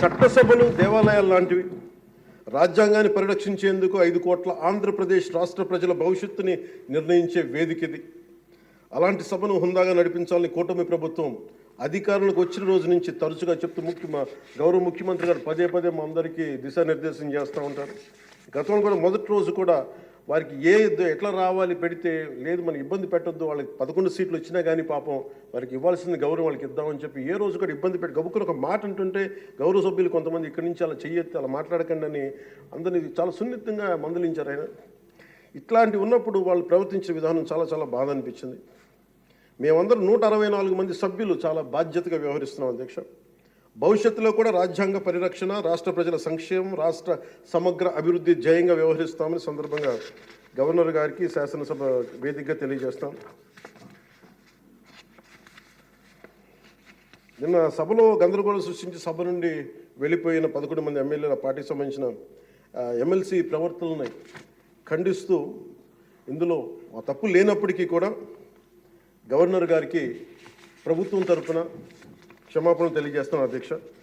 చట్టసభలు దేవాలయాలు లాంటివి రాజ్యాంగాన్ని పరిరక్షించేందుకు 5 కోట్ల ఆంధ్రప్రదేశ్ రాష్ట్ర ప్రజల భవిష్యత్తుని నిర్ణయించే వేదిక ఇది. అలాంటి సభను హుందాగా నడిపించాలని కూటమి ప్రభుత్వం అధికారులకు వచ్చిన రోజు నుంచి తరచుగా చెప్తూ గౌరవ ముఖ్యమంత్రి గారు పదే పదే మా అందరికీ దిశానిర్దేశం చేస్తూ ఉంటారు. గతంలో కూడా మొదటి రోజు కూడా వారికి ఎట్లా రావాలి పెడితే లేదు మనం ఇబ్బంది పెట్టొద్దు, వాళ్ళకి 11 సీట్లు వచ్చినా కానీ పాపం వారికి ఇవ్వాల్సిన గౌరవం వాళ్ళకి ఇద్దామని చెప్పి ఏ రోజు కూడా ఇబ్బంది పెట్టి గబుక్కుని ఒక మాట అంటుంటే గౌరవ సభ్యులు కొంతమంది ఇక్కడి నుంచి అలా చెయ్యొద్దు, అలా మాట్లాడకండి అని అందరినీ చాలా సున్నితంగా మందలించారు ఆయన. ఇట్లాంటి ఉన్నప్పుడు వాళ్ళు ప్రవర్తించే విధానం చాలా చాలా బాధ అనిపించింది. మేమందరం 164 మంది సభ్యులు చాలా బాధ్యతగా వ్యవహరిస్తున్నాం అధ్యక్ష. భవిష్యత్తులో కూడా రాజ్యాంగ పరిరక్షణ, రాష్ట్ర ప్రజల సంక్షేమం, రాష్ట్ర సమగ్ర అభివృద్ధి ధ్యేయంగా వ్యవహరిస్తామని సందర్భంగా గవర్నర్ గారికి శాసనసభ వేదికగా తెలియజేస్తాం. నిన్న సభలో గందరగోళం సృష్టించి సభ నుండి వెళ్ళిపోయిన 11 మంది ఎమ్మెల్యేల పార్టీకి సంబంధించిన ఎమ్మెల్సీ ప్రవర్తనని ఖండిస్తూ ఇందులో ఆ తప్పు లేనప్పటికీ కూడా గవర్నర్ గారికి ప్రభుత్వం తరఫున క్షమాపణలు తెలియజేస్తాను అధ్యక్ష.